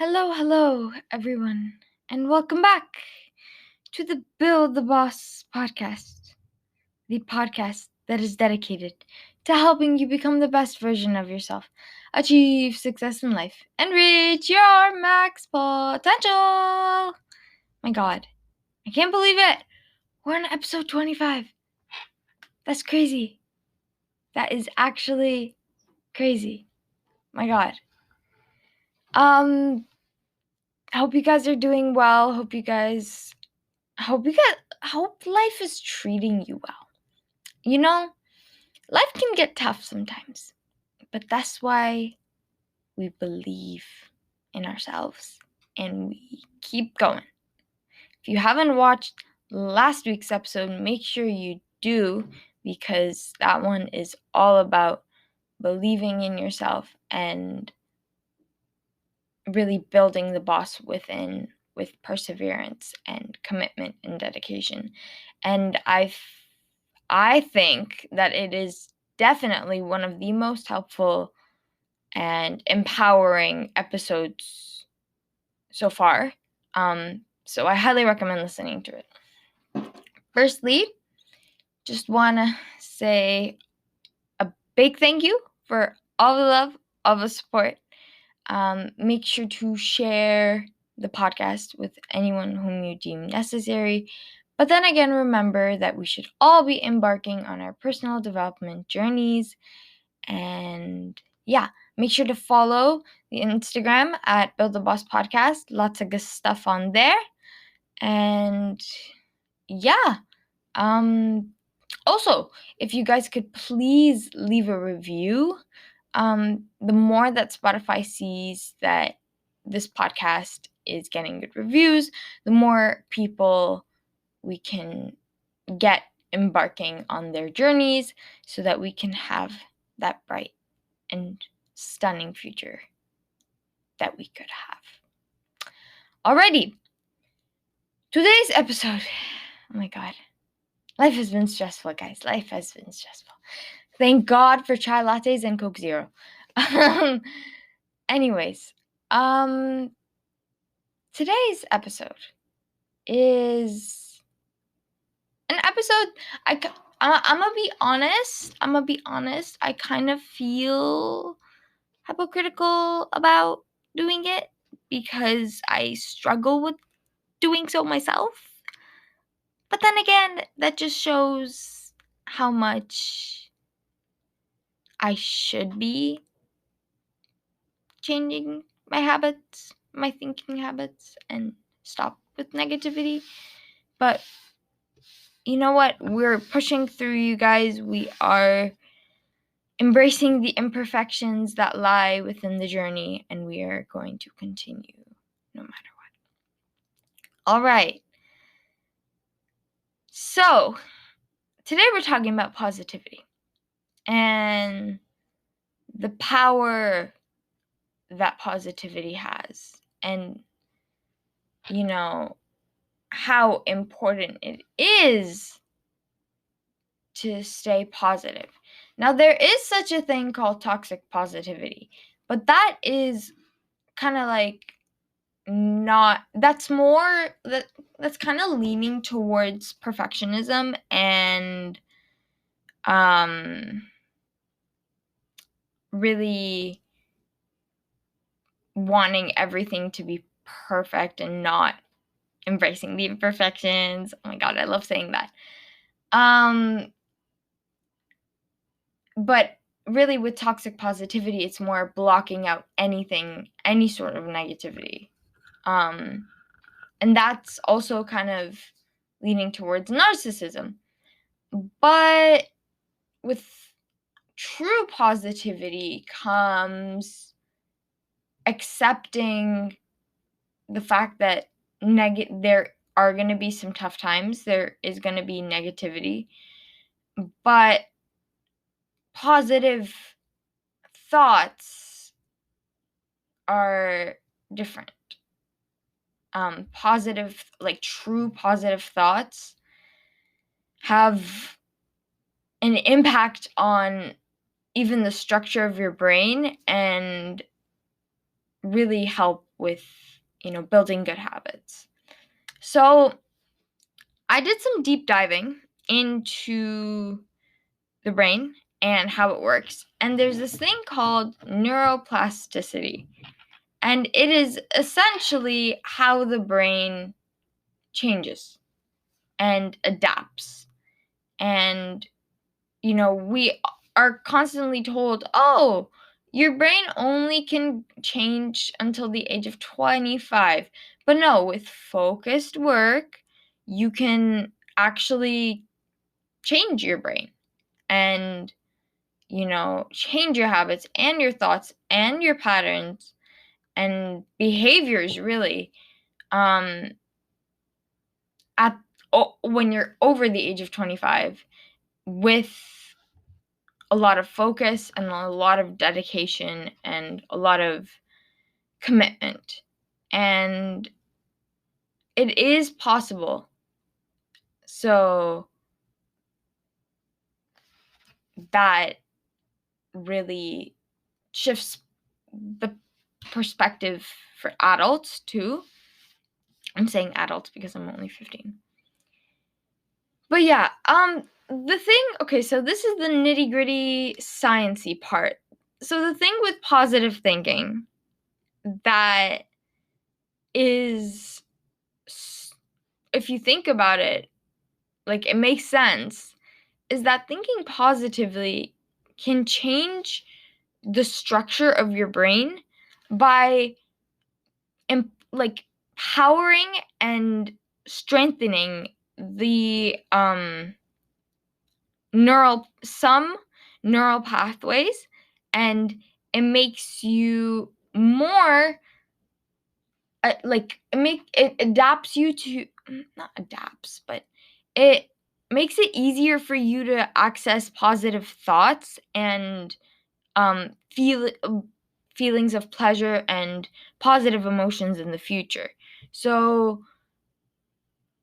Hello, everyone, and welcome back to the Build the Boss podcast, the podcast that is dedicated to helping you become the best version of yourself, achieve success in life, and reach your max potential. My God, I can't believe it. We're on episode 25. That's crazy. That is actually crazy. My God. I hope you guys are doing well. Hope life is treating you well. You know, life can get tough sometimes, but that's why we believe in ourselves and we keep going. If you haven't watched last week's episode, make sure you do, because that one is all about believing in yourself and really building the boss within with perseverance and commitment and dedication. And I think that it is definitely one of the most helpful and empowering episodes so far. So I highly recommend listening to it. Firstly, just want to say a big thank you for all the love, all the support. Make sure to share the podcast with anyone whom you deem necessary. But then again, remember that we should all be embarking on our personal development journeys. And yeah, make sure to follow the Instagram at Build the Boss Podcast. Lots of good stuff on there. And yeah. Also, if you guys could please leave a review. The more that Spotify sees that this podcast is getting good reviews, the more people we can get embarking on their journeys so that we can have that bright and stunning future that we could have. Alrighty, today's episode. Oh my God. Life has been stressful, guys. Life has been stressful. Thank God for chai lattes and Coke Zero. Anyways, today's episode is an episode I'm gonna be honest. I kind of feel hypocritical about doing it because I struggle with doing so myself. But then again, that just shows how much I should be changing my habits, my thinking habits, and stop with negativity. But you know what? We're pushing through, you guys. We are embracing the imperfections that lie within the journey, and we are going to continue no matter what. All right. So, today we're talking about positivity and the power that positivity has, and you know, how important it is to stay positive. Now, there is such a thing called toxic positivity, but that is kind of like that's kind of leaning towards perfectionism and really wanting everything to be perfect and not embracing the imperfections. Oh my God, I love saying that. But really with toxic positivity, it's more blocking out any sort of negativity. And that's also kind of leaning towards narcissism. But with true positivity comes accepting the fact that there are going to be some tough times. There is going to be negativity. But positive thoughts are different. Positive, like true positive thoughts have an impact on even the structure of your brain and really help with, building good habits. So I did some deep diving into the brain and how it works. And there's this thing called neuroplasticity. And it is essentially how the brain changes and adapts. And, we are constantly told, oh, your brain only can change until the age of 25. But no, with focused work, you can actually change your brain and, change your habits and your thoughts and your patterns and behaviors, really, at when you're over the age of 25, with a lot of focus and a lot of dedication and a lot of commitment. And it is possible. So that really shifts the perspective for adults too. I'm saying adults because I'm only 15. But yeah, the thing, okay, so this is the nitty-gritty sciencey part. So the thing with positive thinking that is, if you think about it, like it makes sense, is that thinking positively can change the structure of your brain by like powering and strengthening the some neural pathways, and it makes you more it adapts you to, not adapts, but it makes it easier for you to access positive thoughts and feelings of pleasure and positive emotions in the future. So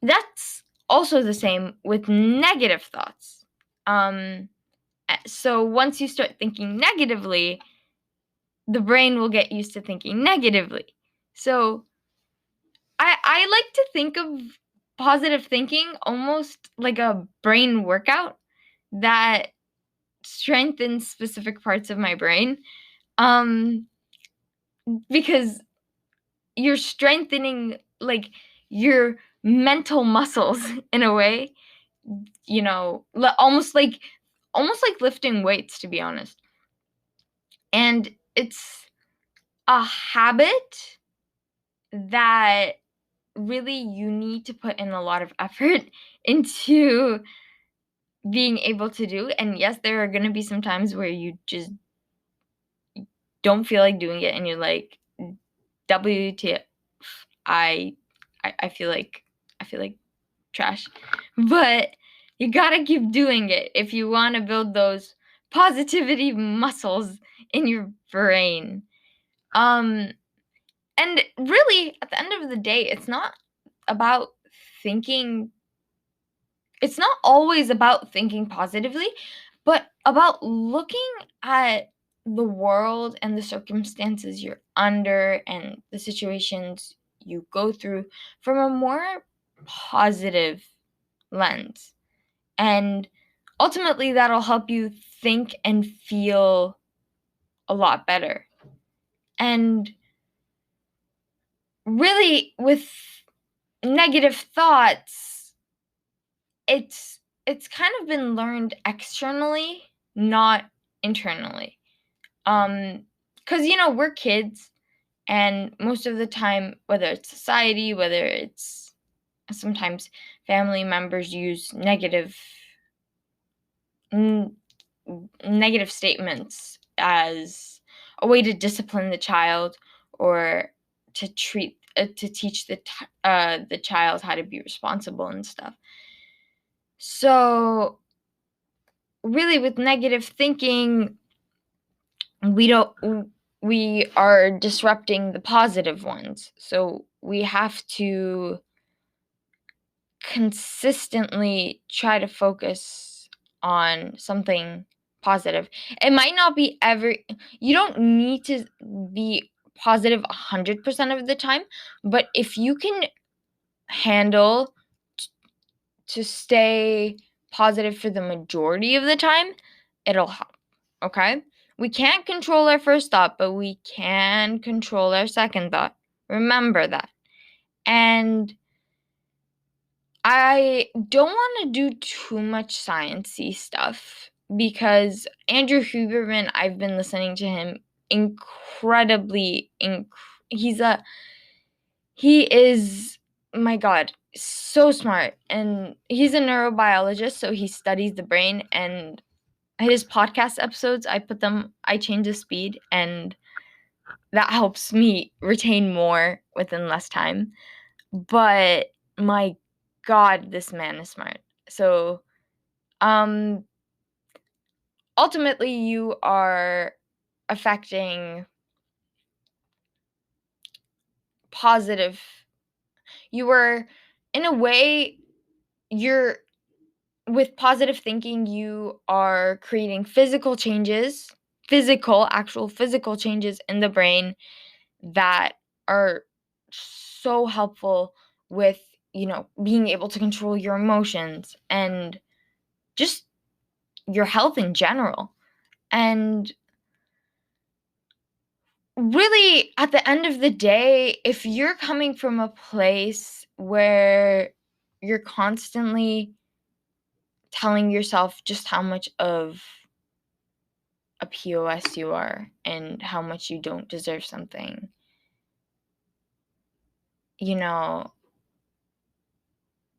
that's also the same with negative thoughts. So once you start thinking negatively, the brain will get used to thinking negatively. So I like to think of positive thinking almost like a brain workout that strengthens specific parts of my brain. Because you're strengthening like your mental muscles in a way, almost like lifting weights, to be honest. And it's a habit that really you need to put in a lot of effort into being able to do. And yes, there are going to be some times where you just don't feel like doing it and you're like, WTF, I feel like trash. But you gotta keep doing it if you want to build those positivity muscles in your brain. And really, at the end of the day, it's not about thinking. It's not always about thinking positively, but about looking at the world and the circumstances you're under and the situations you go through from a more positive lens. And ultimately, that'll help you think and feel a lot better. And really, with negative thoughts, it's kind of been learned externally, not internally. Because we're kids, and most of the time, whether it's society, whether it's sometimes family members use negative statements as a way to discipline the child or to teach the child how to be responsible and stuff. So really, with negative thinking, we are disrupting the positive ones. So we have to consistently try to focus on something positive. It might not be you don't need to be positive 100% of the time, but if you can handle to stay positive for the majority of the time, it'll help. Okay? We can't control our first thought, but we can control our second thought. Remember that. And I don't want to do too much sciencey stuff because Andrew Huberman, I've been listening to him incredibly. He is, my God, so smart, and he's a neurobiologist, so he studies the brain. And his podcast episodes, I change the speed, and that helps me retain more within less time. But my God, this man is smart. So, ultimately, you are affecting positive. You are, in a way, you're with positive thinking, you are creating actual physical changes in the brain that are so helpful with, being able to control your emotions and just your health in general. And really, at the end of the day, if you're coming from a place where you're constantly telling yourself just how much of a POS you are and how much you don't deserve something,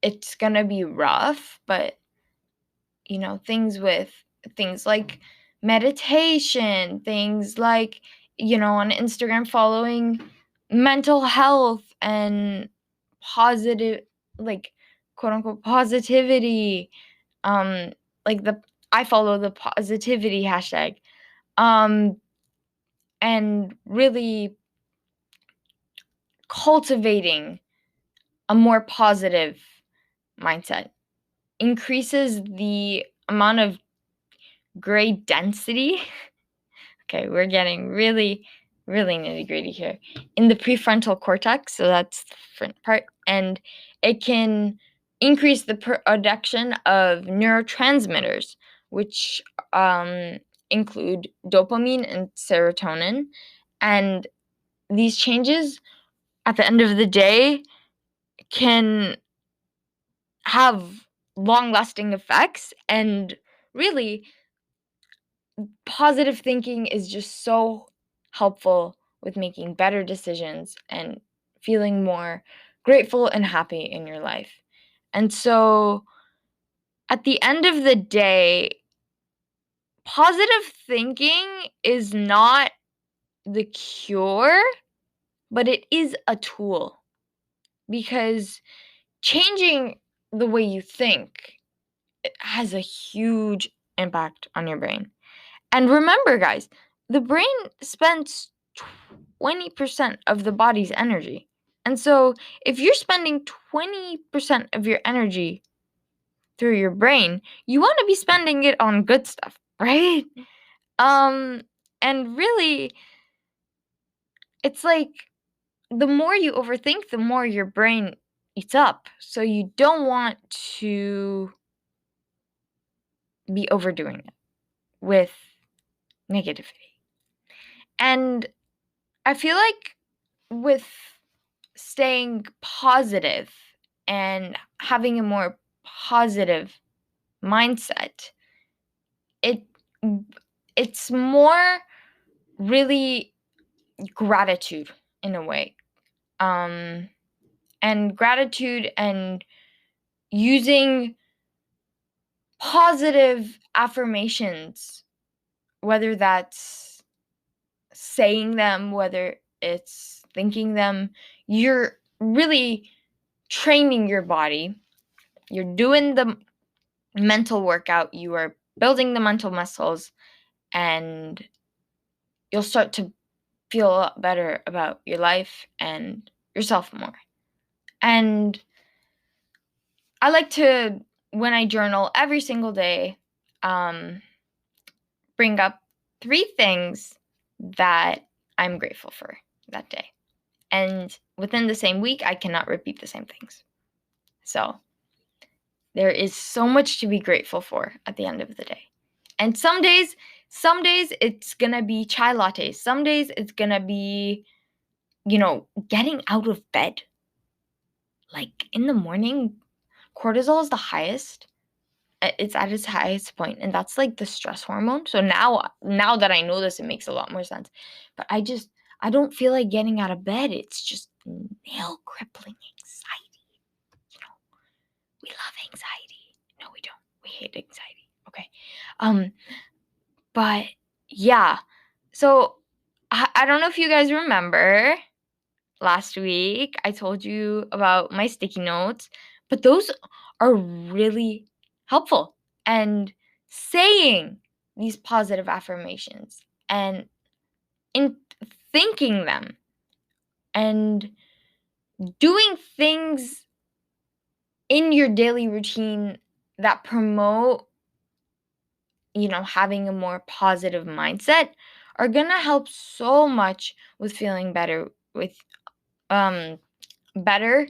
it's gonna be rough, but things like meditation, things like, on Instagram, following mental health and positive, like, quote unquote positivity, like I follow the positivity hashtag, and really cultivating a more positive mindset increases the amount of gray density. Okay, we're getting really, really nitty gritty here. In the prefrontal cortex, so that's the front part, and it can increase the production of neurotransmitters, which include dopamine and serotonin. And these changes, at the end of the day, can have long-lasting effects. And really, positive thinking is just so helpful with making better decisions and feeling more grateful and happy in your life. And so, at the end of the day, positive thinking is not the cure, but it is a tool, because changing the way you think has a huge impact on your brain. And remember, guys, the brain spends 20% of the body's energy. And so if you're spending 20% of your energy through your brain, you want to be spending it on good stuff, right? And really, it's like, the more you overthink, the more your brain eats up. So you don't want to be overdoing it with negativity. And I feel like with staying positive and having a more positive mindset, it it's more really gratitude in a way. And gratitude and using positive affirmations, whether that's saying them, whether it's thinking them, you're really training your body. You're doing the mental workout, you are building the mental muscles, and you'll start to feel a lot better about your life and yourself more. And I like to, when I journal every single day, bring up 3 things that I'm grateful for. that day. And within the same week, I cannot repeat the same things. So there is so much to be grateful for at the end of the day. And some days it's gonna be chai lattes. Some days it's gonna be, getting out of bed. Like in the morning, cortisol is the highest. It's at its highest point, and that's like the stress hormone. So now that I know this, it makes a lot more sense. But I don't feel like getting out of bed. It's just nail crippling anxiety. We love anxiety. No, we don't. We hate anxiety. Okay. But yeah. So I don't know if you guys remember last week I told you about my sticky notes, but those are really helpful. And saying these positive affirmations and in thinking them and doing things in your daily routine that promote, having a more positive mindset are going to help so much with feeling better better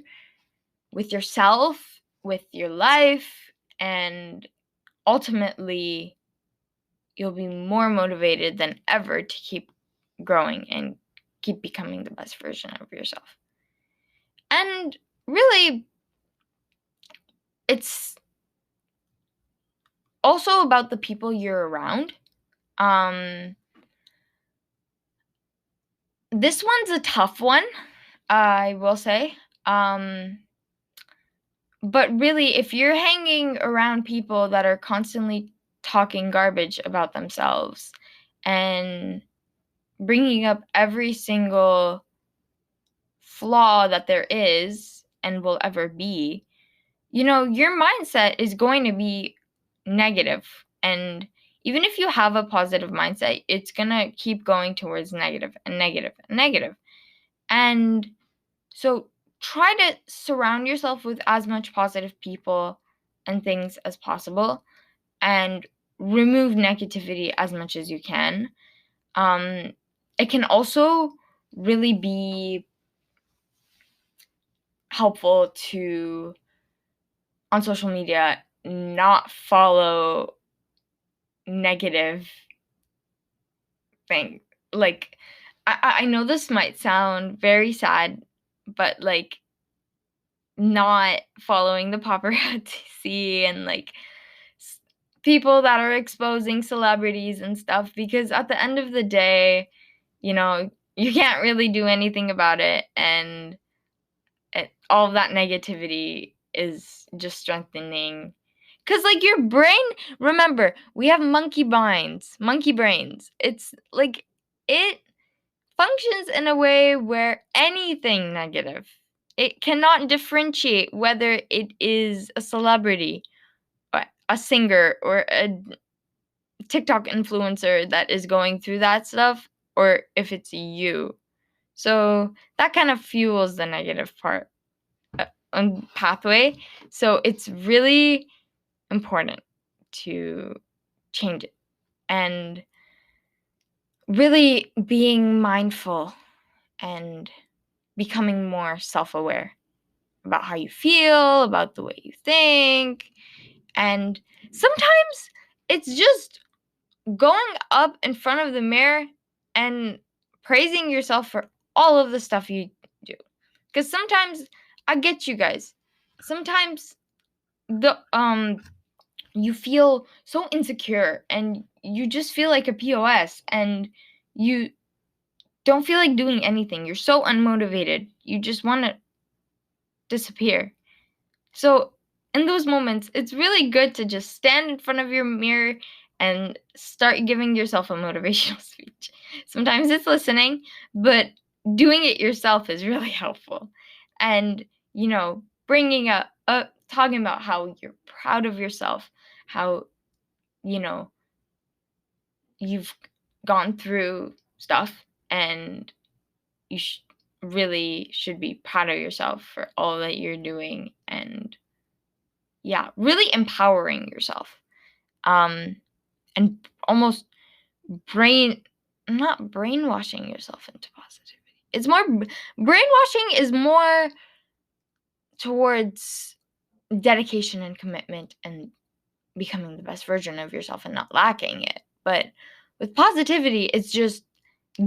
with yourself, with your life, and ultimately you'll be more motivated than ever to keep growing and keep becoming the best version of yourself. And really, it's also about the people you're around. This one's a tough one, I will say. But really, if you're hanging around people that are constantly talking garbage about themselves and bringing up every single flaw that there is and will ever be, your mindset is going to be negative. And even if you have a positive mindset, it's going to keep going towards negative and negative and negative. And so try to surround yourself with as much positive people and things as possible and remove negativity as much as you can. It can also really be helpful to, on social media, not follow negative things. Like, I know this might sound very sad, but like, not following the paparazzi and like people that are exposing celebrities and stuff, because at the end of the day, you can't really do anything about it, and all of that negativity is just strengthening. Because like your brain, remember, we have monkey brains. It's like it functions in a way where anything negative, it cannot differentiate whether it is a celebrity or a singer or a TikTok influencer that is going through that stuff, or if it's you. So that kind of fuels the negative part pathway. So it's really important to change it and really being mindful and becoming more self-aware about how you feel, about the way you think. And sometimes it's just going up in front of the mirror and praising yourself for all of the stuff you do. Because sometimes, I get you guys, sometimes the you feel so insecure and you just feel like a POS and you don't feel like doing anything. You're so unmotivated. You just want to disappear. So, in those moments, it's really good to just stand in front of your mirror and start giving yourself a motivational speech. Sometimes it's listening, but doing it yourself is really helpful. And, bringing up, talking about how you're proud of yourself, how, you've gone through stuff and you really should be proud of yourself for all that you're doing, and yeah, really empowering yourself, and almost not brainwashing yourself into positivity, It's more brainwashing is more towards dedication and commitment and becoming the best version of yourself and not lacking it. But with positivity, it's just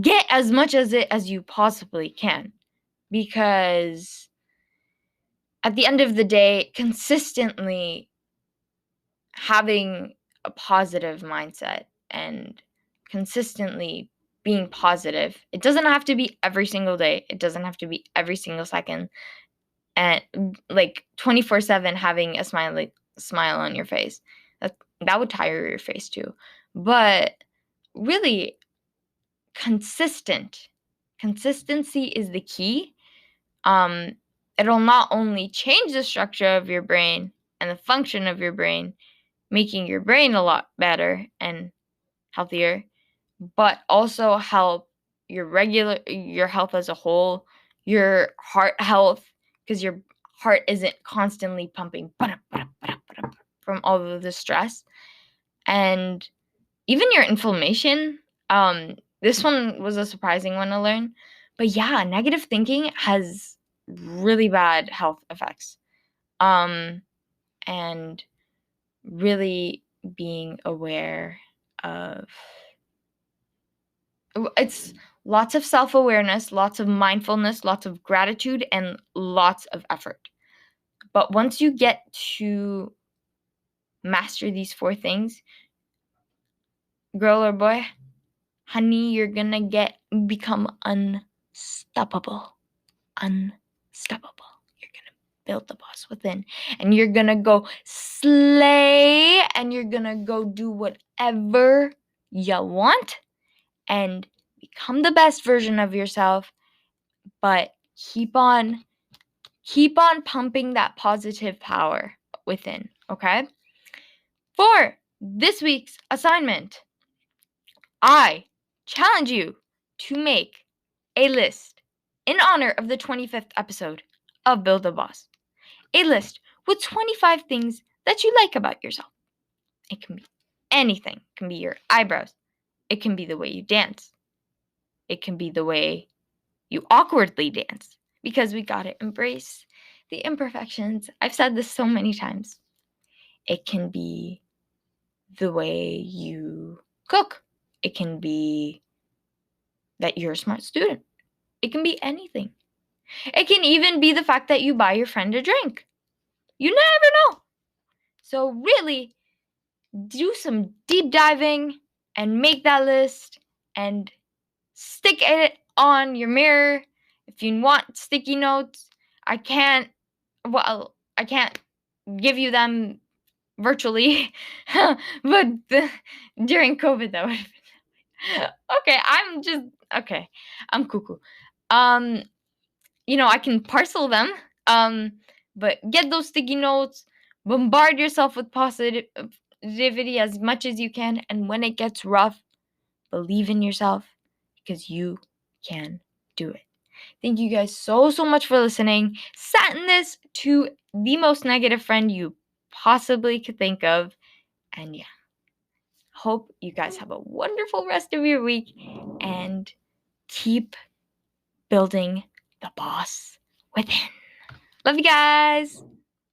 get as much as it as you possibly can, because at the end of the day, consistently having a positive mindset and consistently being positive, it doesn't have to be every single day, it doesn't have to be every single second, and like 24/7 having a smile on your face. That would tire your face too. But really, consistency is the key. um It'll not only change the structure of your brain and the function of your brain, making your brain a lot better and healthier, but also help your health as a whole, your heart health, because your heart isn't constantly pumping from all of the stress, and even your inflammation. This one was a surprising one to learn, but yeah, negative thinking has really bad health effects. And really being aware of it's lots of self-awareness, lots of mindfulness, lots of gratitude, and lots of effort. But once you get to master these 4 things, girl or boy, honey, you're gonna become unstoppable. Unstoppable. You're gonna build the boss within, and you're gonna go slay, and you're gonna go do whatever you want and become the best version of yourself. But keep on pumping that positive power within, okay? For this week's assignment, I challenge you to make a list in honor of the 25th episode of Build a Boss. A list with 25 things that you like about yourself. It can be anything. It can be your eyebrows. It can be the way you dance. It can be the way you awkwardly dance, because we gotta embrace the imperfections. I've said this so many times. It can be the way you cook. It can be that you're a smart student. It can be anything. It can even be the fact that you buy your friend a drink. You never know. So really, do some deep diving and make that list and stick it on your mirror. If you want sticky notes, I can't give you them virtually, but during COVID, that would have been okay. I'm cuckoo. I can parcel them. But get those sticky notes, bombard yourself with positivity as much as you can, and when it gets rough, believe in yourself, because you can do it. Thank you guys so much for listening. Send this to the most negative friend you possibly could think of. And yeah, hope you guys have a wonderful rest of your week and keep building the boss within. Love you guys.